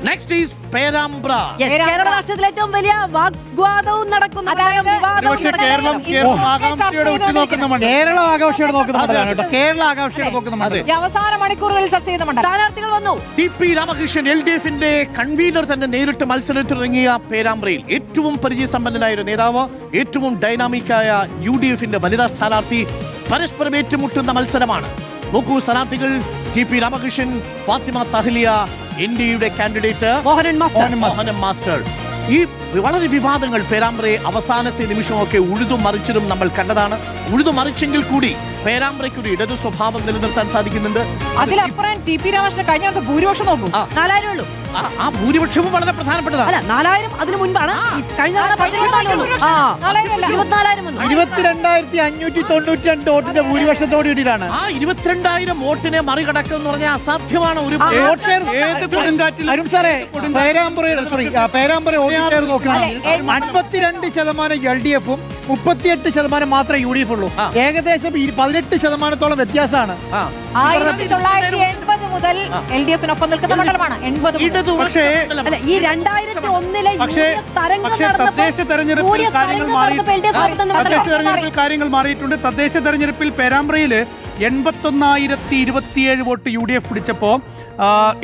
Next is Perambra. Kerala രാഷ്ട്രത്തിലെ ഏറ്റവും വലിയ വാഗ്വാദവും നടക്കുന്ന കേരള ആകാംക്ഷയോടെ നോക്കുന്ന മണ്ഡലമാണ് കേട്ടോ. കേരള ആകാംക്ഷയോടെ നോക്കുന്ന മണ്ഡലം. അവസാന മണിക്കൂറുകളിൽ ചർച്ച ചെയ്ത മണ്ഡലം. സ്ഥാനാർത്ഥികൾ വന്നു. TP രാമകൃഷ്ണൻ LDFന്റെ കൺവീനർ തന്നെ നേരിട്ട് മത്സരത്തിലിറങ്ങിയ പേരാമ്പ്രയിൽ ഏറ്റവും പരിചയസമ്പന്നനായ ഒരു നേതാവ്, ഏറ്റവും ഡൈനാമിക്കായ UDFന്റെ വനിതാ സ്ഥാനാർത്ഥി, പരസ്പരം ഏറ്റുമുട്ടുന്ന മത്സരമാണ്. നോക്കൂ, സ്ഥാനാർത്ഥികൾ TP രാമകൃഷ്ണൻ, ഫാത്തിമ തഹ്ലിയ, NDയുടെ കാൻഡിഡേറ്റ് മോഹനൻ മാസ്റ്റർ. ഈ വളരെ വിവാദങ്ങൾ പേരാമ്പ്രയെ അവസാനത്തെ നിമിഷമൊക്കെ ഉഴുതുമറിച്ചതും നമ്മൾ കണ്ടതാണ്. ഉഴുതുമറിച്ചെങ്കിൽ കൂടി പേരാമ്പ്രയ്ക്ക് ഒരു ഇടതു സ്വഭാവം നിലനിർത്താൻ സാധിക്കുന്നുണ്ട്. അതിലപ്പുറം TP രാമകൃഷ്ണൻ കഴിഞ്ഞ ഭൂരിപക്ഷം നോക്കൂ, 4000 ഉള്ളൂ. ആ ഭൂരിപക്ഷവും വളരെ പ്രധാനപ്പെട്ടതാണ്. 4000 അതിനു മുൻപാണ്. കഴിഞ്ഞ 22,592 വോട്ടിന്റെ ഭൂരിപക്ഷത്തോടു കൂടിയാണ്. ആ 22,000 വോട്ടിനെ മറികടക്കുക എന്ന് പറഞ്ഞാൽ അസാധ്യമാണ്. ഒരു അരുൺ സാറേ, പേരാമ്പ്ര വോട്ട് ഷെയർ നോക്കുകയാണെങ്കിൽ 52% LDFും 38% മാത്രമേ UDF ഉള്ളൂ. ഏകദേശം 18% വ്യത്യാസമാണ്. 1980 മുതൽ LDFിനൊപ്പം നിൽക്കുന്ന മണ്ഡലമാണ്. 80 പക്ഷേ ഈ 2001 പക്ഷേ തദ്ദേശ തെരഞ്ഞെടുപ്പിൽ കാര്യങ്ങൾ മാറിയിട്ടുണ്ട്. തദ്ദേശ തെരഞ്ഞെടുപ്പിൽ പേരാമ്പ്രയില് 81,027 vote UDF പിടിച്ചപ്പോ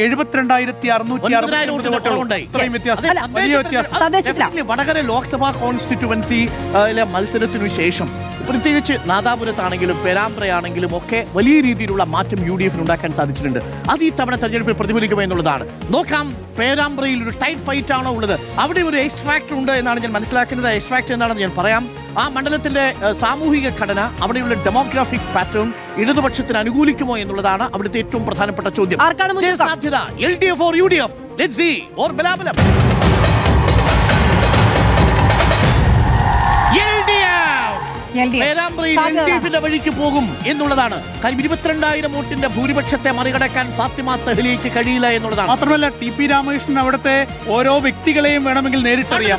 72,660 Vadakara Lok Sabha constituency മത്സരത്തിനു ശേഷം പ്രത്യേകിച്ച് നാദാപുരത്താണെങ്കിലും പേരാമ്പ്രയാണെങ്കിലും ഒക്കെ വലിയ രീതിയിലുള്ള മാറ്റം UDFന് ഉണ്ടാക്കാൻ സാധിച്ചിട്ടുണ്ട്. അത് ഈ തവണ തെരഞ്ഞെടുപ്പിൽ പ്രതിഫലിക്കുമോ എന്നുള്ളതാണ്. നോക്കാം, പേരാമ്പ്രയിൽ ഒരു ടൈറ്റ് ഫൈറ്റ് ആണോ ഉള്ളത്? അവിടെ ഒരു എക്സ്ട്രാക്ട് ഉണ്ട് എന്നാണ് ഞാൻ മനസ്സിലാക്കുന്നത്. എക്സ്ട്രാക്ട് എന്താണെന്ന് ഞാൻ പറയാം. ആ മണ്ഡലത്തിന്റെ സാമൂഹിക ഘടന, അവിടെയുള്ള ഡെമോഗ്രാഫിക് പാറ്റേൺ ഇടതുപക്ഷത്തിന് അനുകൂലിക്കുമോ എന്നുള്ളതാണ് അവിടുത്തെ ഏറ്റവും പ്രധാനപ്പെട്ട ചോദ്യം. സാധ്യത LDF or UDF? Let's see. Or ബലാബലം. പേരാമ്പ്രയിൽ LDFന്റെ വഴിക്ക് പോകും എന്നുള്ളതാണ്. കാര്യം 22,000 വോട്ടിന്റെ ഭൂരിപക്ഷത്തെ മറികടക്കാൻ ഫാത്തിമ തഹ്ലിയയ്ക്ക് കഴിയില്ല എന്നുള്ളതാണ്. മാത്രമല്ല TP രാമകൃഷ്ണൻ അവിടുത്തെ ഓരോ വ്യക്തികളെയും വേണമെങ്കിൽ നേരിട്ടറിയാം.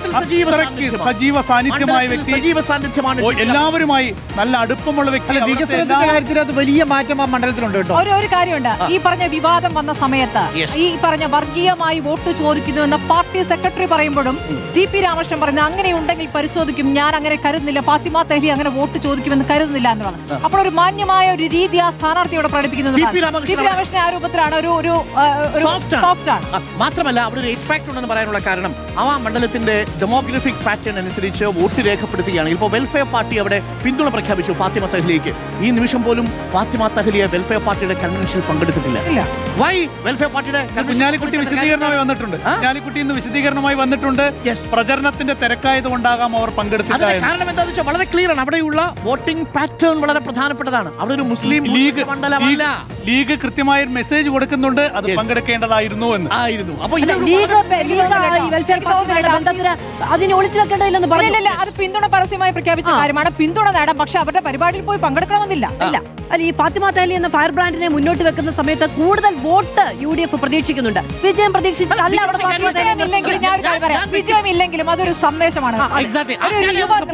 സജീവ സാന്നിധ്യമായ വ്യക്തി, സജീവ സാന്നിധ്യമാണ്. എല്ലാവരുമായി നല്ല അടുപ്പമുള്ള വ്യക്തി. വികസനത്തിന്റെ കാര്യത്തിൽ അത് വലിയ മാറ്റം ആ മണ്ഡലത്തിലുണ്ട് കേട്ടോ. ഒരു കാര്യമുണ്ട്, ഈ പറഞ്ഞ വിവാദം വന്ന സമയത്ത് ഈ പറഞ്ഞ വർഗീയമായി വോട്ട് ചോദിക്കുന്നു എന്ന പാർട്ടി സെക്രട്ടറി പറയുമ്പോഴും TP രാമകൃഷ്ണൻ പറയുന്നത് അങ്ങനെയുണ്ടെങ്കിൽ പരിശോധിക്കും, ഞാൻ അങ്ങനെ കരുതുന്നില്ല, ഫാത്തിമ തഹ്ലിയ അങ്ങനെ വോട്ട് ചോദിക്കുമെന്ന് കരുതുന്നില്ല എന്നുള്ളത്. അപ്പോൾ ഒരു മാന്യമായ ഒരു രീതി ആ സ്ഥാനാർത്ഥിയോട് പ്രകടിപ്പിക്കുന്നത്. TP രാമകൃഷ്ണൻ ആ രൂപത്തിലാണ് ഒരു സോഫ്റ്റ് ആണ്. മാത്രമല്ല അവിടെ ഒരു എക്സ്ട്രാക്ട് ഉണ്ടെന്ന് പറയാനുള്ള കാരണം ആ മണ്ഡലത്തിന്റെ ഡെമോഗ്രഫിക് പാറ്റേൺ അനുസരിച്ച് വോട്ട് രേഖപ്പെടുത്തുകയാണെങ്കിൽ ഇപ്പോൾ വെൽഫെയർ പാർട്ടി അവിടെ പിന്തുണ പ്രഖ്യാപിച്ചു ഫാത്തിമ തഹ്ലിയയ്ക്ക്. ഈ നിമിഷം പോലും ഫാത്തിമ തഹ്ലിയ വെൽഫെയർ പാർട്ടിയുടെ കൺവെൻഷനിൽ പങ്കെടുത്തിട്ടില്ല. വൈ? വെൽഫെയർ പാർട്ടിയുടെ കുഞ്ഞാലിക്കുട്ടി വിശദീകരണമായി വന്നിട്ടുണ്ട്. കുഞ്ഞാലിക്കുട്ടി ഇന്ന് വിശദീകരണമായി വന്നിട്ടുണ്ട്. പ്രചരണത്തിന്റെ തിരക്കായതുകൊണ്ടാകാം അവർ പങ്കെടുത്തില്ല. കാരണം എന്താണെന്ന് വെച്ചാൽ വളരെ ക്ലിയർ ആണ്. അവിടെയുള്ള വോട്ടിംഗ് പാറ്റേൺ വളരെ പ്രധാനപ്പെട്ടതാണ്. അവിടെ ഒരു മുസ്ലിം ലീഗ് മണ്ഡലമല്ല. ലീഗ് കൃത്യമായ മെസ്സേജ് കൊടുക്കുന്നുണ്ട്, അത് പങ്കെടുക്കേണ്ടതായിരുന്നു എന്ന്. അപ്പൊ അതിനെ ഒളിച്ചു വെക്കേണ്ടതില്ലെന്ന് പറഞ്ഞില്ല. അത് പിന്തുണ പരസ്യമായി പ്രഖ്യാപിച്ച കാര്യമാണ്. പിന്തുണ നേടാം, പക്ഷെ അവരുടെ പരിപാടിയിൽ പോയി പങ്കെടുക്കണമെന്നില്ല. അല്ല, ഈ ഫാത്തിമ തഹ്ലി എന്ന ഫയർ ബ്രാൻഡിനെ മുന്നോട്ട് വെക്കുന്ന സമയത്ത് കൂടുതൽ വോട്ട് UDF പ്രതീക്ഷിക്കുന്നുണ്ട്. വിജയം വിജയമില്ലെങ്കിലും അതൊരു സന്ദേശമാണ്.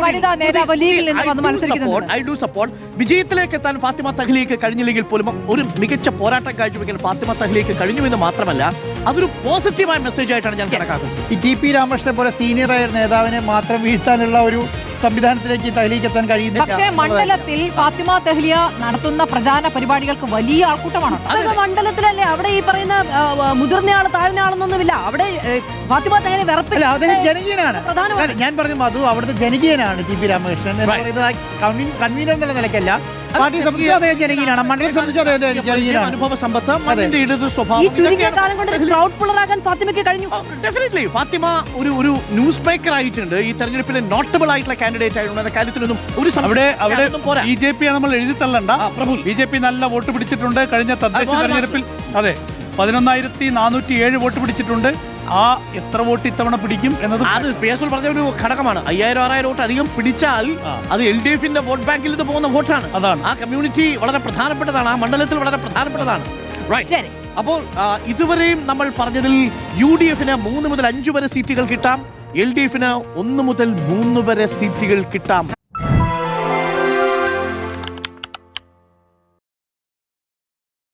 വനിതാ നേതാവ് ലീഗിൽ നിന്ന് വന്ന് മത്സരിക്കുന്നുണ്ട്. വിജയത്തിലേക്ക് എത്താൻ ഫാത്തിമ തഹ്ലിയക്ക് കഴിഞ്ഞില്ലെങ്കിൽ പോലും ഒരു മികച്ച പോരാട്ടം കാഴ്ചവെക്കാൻ ഫാത്തിമ തഹ്ലിയക്ക് കഴിഞ്ഞുവെന്ന് മാത്രമല്ല, അതൊരു പോസിറ്റീവായ മെസ്സേജ് ആയിട്ടാണ് ഞാൻ കണക്കാക്കുന്നത്. ഈ TP രാമകൃഷ്ണനെ പോലെ സീനിയറായ നേതാവിനെ മാത്രം വീഴ്ത്താനുള്ള ഒരു സംവിധാനത്തിലേക്ക് തഹ്ലിയക്ക് എത്താൻ കഴിയുന്നില്ല. പക്ഷേ മണ്ഡലത്തിൽ ഫാത്തിമ തഹ്ലിയ നടത്തുന്ന പ്രചാരണ പരിപാടികൾക്ക് വലിയ ആൾക്കൂട്ടമാണ്. മണ്ഡലത്തിലല്ലേ അവിടെ ഈ പറയുന്ന മുതിർന്നയാള് താഴ്ന്നയാളെന്നൊന്നുമില്ല. അവിടെ ഫാത്തിമ തഹ്ലിയ വെറുപ്പില്ല. അദ്ദേഹം ജനകീയനാണ്. ഞാൻ പറഞ്ഞു മധു, അവിടുത്തെ ജനകീയനാണ് TP രാമകൃഷ്ണൻ എന്ന് പറയുന്നത്. കൺവീനർ എന്നുള്ള നിലയ്ക്കല്ല, പാർട്ടി സംബന്ധിച്ച് അദ്ദേഹം ജനകീയനാണ്. മണ്ഡലം സംബന്ധിച്ച് അദ്ദേഹം ജനകീയനാണ്. അനുഭവ സമ്പത്ത്, ഇടതു സ്വഭാവം. ഫാത്തിമയ്ക്ക് കഴിഞ്ഞു. ഡെഫിനറ്റ്ലി ഫാത്തിമ ഒരു ന്യൂസ് മേക്കർ ആയിട്ടുണ്ട്. ഈ തെരഞ്ഞെടുപ്പിലെ നോട്ടബിൾ ആയിട്ടുള്ള കാൻഡിഡേറ്റ് ആയിട്ടുള്ള കാര്യത്തിലൊന്നും ഒരു അവിടെ BJP നമ്മൾ എഴുതി തള്ളണ്ട. BJP നല്ല വോട്ട് പിടിച്ചിട്ടുണ്ട് കഴിഞ്ഞ തദ്ദേശ തെരഞ്ഞെടുപ്പിൽ. അതെ, 11,407 വോട്ട് പിടിച്ചിട്ടുണ്ട്. ആ എത്ര വോട്ട് ഇത്തവണ പിടിക്കും എന്നത് പറഞ്ഞ ഒരു ഘടകമാണ്. 5,000-6,000 വോട്ട് അധികം പിടിച്ചാൽ അത് LDFന്റെ വോട്ട് ബാങ്കിൽ ഇത് പോകുന്ന വോട്ടാണ്. അതാണ് ആ കമ്മ്യൂണിറ്റി വളരെ പ്രധാനപ്പെട്ടതാണ്. ആ മണ്ഡലത്തിൽ വളരെ പ്രധാനപ്പെട്ടതാണ്. അപ്പോൾ ഇതുവരെയും നമ്മൾ പറഞ്ഞതിൽ UDFന് 3 മുതൽ 5 വരെ സീറ്റുകൾ കിട്ടാം, LDFന് 1 മുതൽ 3 വരെ സീറ്റുകൾ കിട്ടാം.